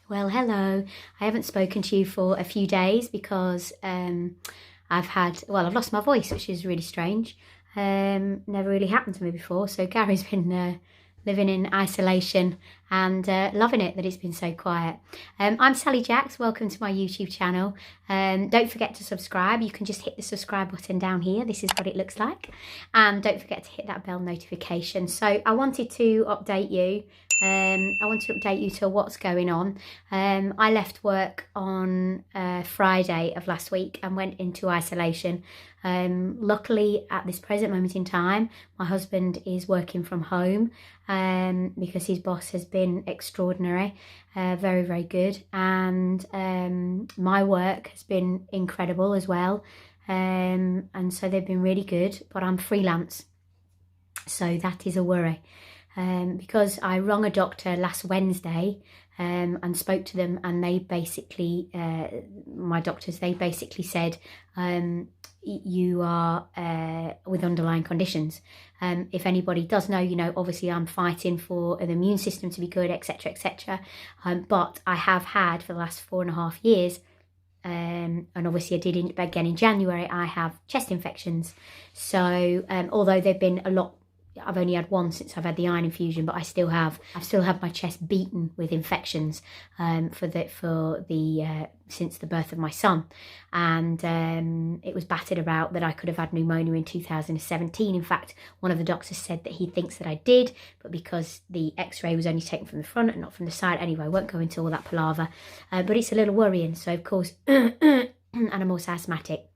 Well, hello. I haven't spoken to you for a few days because I've lost my voice, which is really strange. Never really happened to me before. So Gary's been living in isolation and loving it that it's been so quiet. I'm Sally Jacks. Welcome to my YouTube channel. Don't forget to subscribe. You can just hit the subscribe button down here. This is what it looks like. And don't forget to hit that bell notification. So I wanted to update you. To what's going on. I left work on Friday of last week and went into isolation. Luckily, at this present moment in time, my husband is working from home because his boss has been extraordinary, very, very good. And my work has been incredible as well. And so they've been really good, but I'm freelance. So that is a worry. Because I rang a doctor last Wednesday and spoke to them, and they basically, my doctors, they basically said, you are with underlying conditions. If anybody does know, you know, obviously I'm fighting for an immune system to be good, etc., etc. But I have had for the last 4.5 years, and obviously I did again in January, I have chest infections. So although they've been a lot, I've only had one since I've had the iron infusion, but I've still had my chest beaten with infections since the birth of my son, and it was battered about that I could have had pneumonia in 2017. In fact, one of the doctors said that he thinks that I did, but because the X-ray was only taken from the front and not from the side. Anyway, I won't go into all that palaver, but it's a little worrying. So of course, and I'm also asthmatic.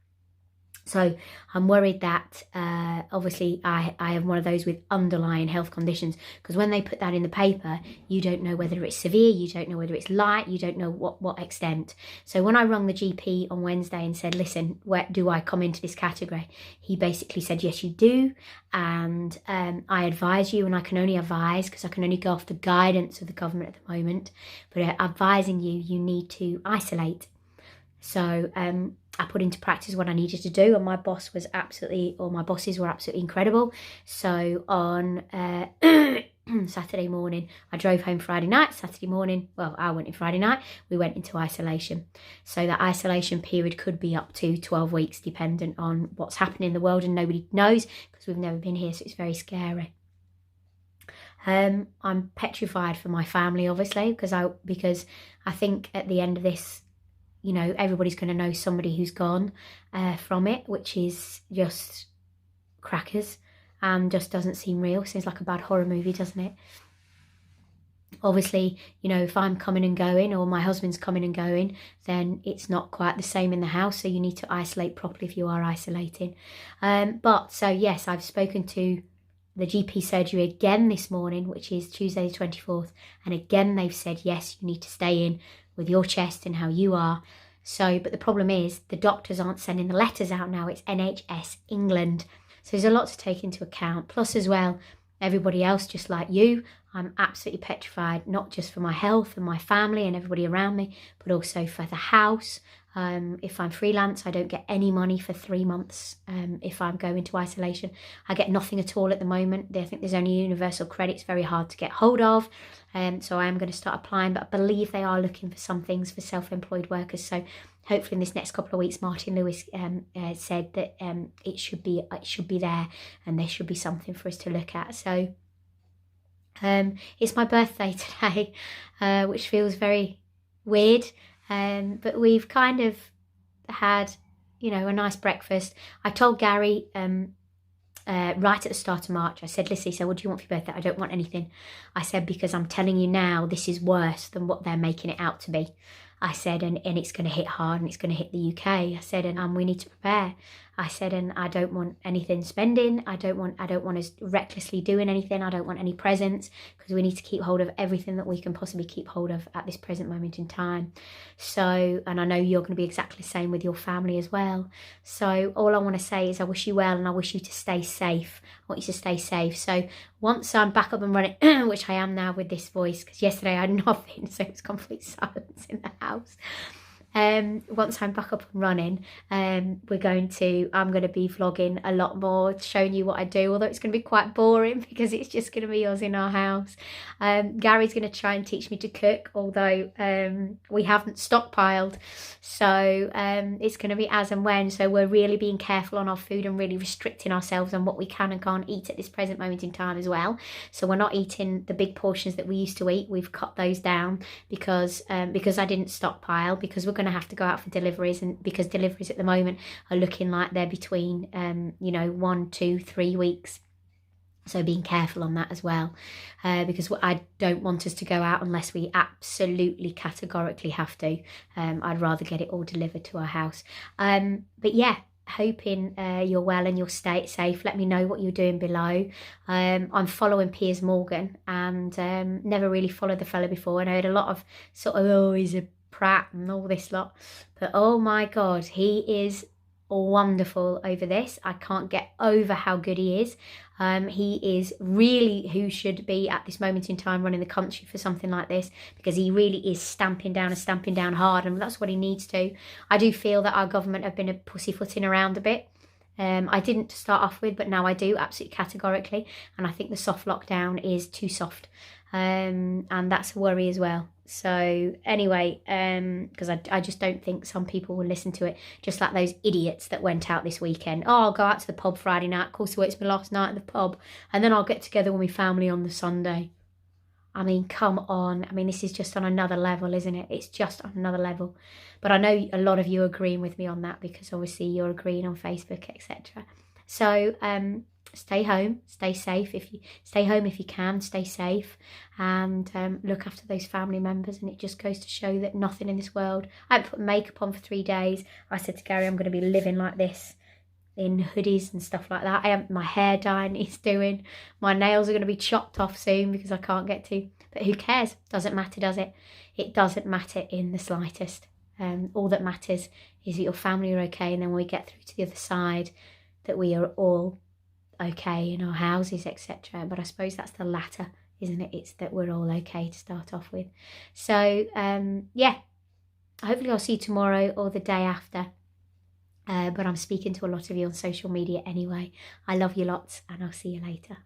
So I'm worried that obviously I am one of those with underlying health conditions, because when they put that in the paper, you don't know whether it's severe, you don't know whether it's light, you don't know what extent. So when I rang the GP on Wednesday and said, listen, where do I come into this category? He basically said, yes, you do. And I advise you, and I can only advise because I can only go off the guidance of the government at the moment, but advising you need to isolate. So I put into practice what I needed to do, and my bosses were absolutely incredible. So on Saturday morning, I drove home Friday night. Saturday morning, well, I went in Friday night, we went into isolation. So that isolation period could be up to 12 weeks, dependent on what's happening in the world, and nobody knows because we've never been here, so it's very scary. I'm petrified for my family, obviously, because I think at the end of this, you know, everybody's going to know somebody who's gone from it, which is just crackers and just doesn't seem real. Seems like a bad horror movie, doesn't it? Obviously, you know, if I'm coming and going or my husband's coming and going, then it's not quite the same in the house. So you need to isolate properly if you are isolating. So yes, I've spoken to the GP surgery again this morning, which is Tuesday the 24th. And again, they've said, yes, you need to stay in with your chest and how you are. So, but the problem is the doctors aren't sending the letters out now. It's NHS England. So there's a lot to take into account. Plus as well, everybody else, just like you, I'm absolutely petrified, not just for my health and my family and everybody around me, but also for the house. If I'm freelance, I don't get any money for 3 months. If I'm going into isolation, I get nothing at all at the moment. I think there's only universal credit. It's very hard to get hold of. So I am going to start applying, but I believe they are looking for some things for self-employed workers. So hopefully in this next couple of weeks, Martin Lewis said that it should be there, and there should be something for us to look at. So it's my birthday today, which feels very weird. But we've kind of had, you know, a nice breakfast. I told Gary right at the start of March, I said, listen, so what do you want for your birthday? I don't want anything. I said, because I'm telling you now, this is worse than what they're making it out to be. I said, and it's going to hit hard, and it's going to hit the UK. I said, and we need to prepare. I said, and I don't want anything spending. I don't want us recklessly doing anything. I don't want any presents, because we need to keep hold of everything that we can possibly keep hold of at this present moment in time. So, and I know you're going to be exactly the same with your family as well. So all I want to say is I wish you well, and I wish you to stay safe. I want you to stay safe. So once I'm back up and running, which I am now with this voice, because yesterday I had nothing, so it was complete silence in the house. once I'm back up and running, I'm going to be vlogging a lot more, showing you what I do, although it's going to be quite boring because it's just going to be us in our house. Gary's going to try and teach me to cook, although we haven't stockpiled, so it's going to be as and when. So we're really being careful on our food and really restricting ourselves on what we can and can't eat at this present moment in time as well. So we're not eating the big portions that we used to eat. We've cut those down because I didn't stockpile, because we're going to have to go out for deliveries, and because deliveries at the moment are looking like they're between 1, 2, 3 weeks. So being careful on that as well, because I don't want us to go out unless we absolutely categorically have to. I'd rather get it all delivered to our house. But yeah, hoping you're well and you'll stay safe. Let me know what you're doing below. I'm following Piers Morgan, and never really followed the fella before, and I heard a lot of sort of, oh, he's a prat and all this lot, but oh my god, he is wonderful over this. I can't get over how good he is. He is really who should be at this moment in time running the country for something like this, because he really is stamping down and stamping down hard, and that's what he needs to. I do feel that our government have been a pussyfooting around a bit. I didn't to start off with, but now I do, absolutely categorically, and I think the soft lockdown is too soft, and that's a worry as well. So anyway, because I just don't think some people will listen to it, just like those idiots that went out this weekend. Oh, I'll go out to the pub Friday night, of course it's my last night at the pub, and then I'll get together with my family on the Sunday. I mean, come on. I mean, this is just on another level, isn't it? It's just on another level. But I know a lot of you are agreeing with me on that, because obviously you're agreeing on Facebook, etc. So stay home, stay safe. If you stay home if you can, stay safe, and look after those family members. And it just goes to show that nothing in this world. I haven't put makeup on for 3 days. I said to Gary, I'm going to be living like this, in hoodies and stuff like that. I have my hair dyeing he's doing. My nails are going to be chopped off soon because I can't get to. But who cares? Doesn't matter, does it? It doesn't matter in the slightest. All that matters is that your family are okay, and then when we get through to the other side, that we are all okay in our houses, etc. But I suppose that's the latter, isn't it? It's that we're all okay to start off with. So yeah, hopefully I'll see you tomorrow or the day after. But I'm speaking to a lot of you on social media anyway. I love you lots, and I'll see you later.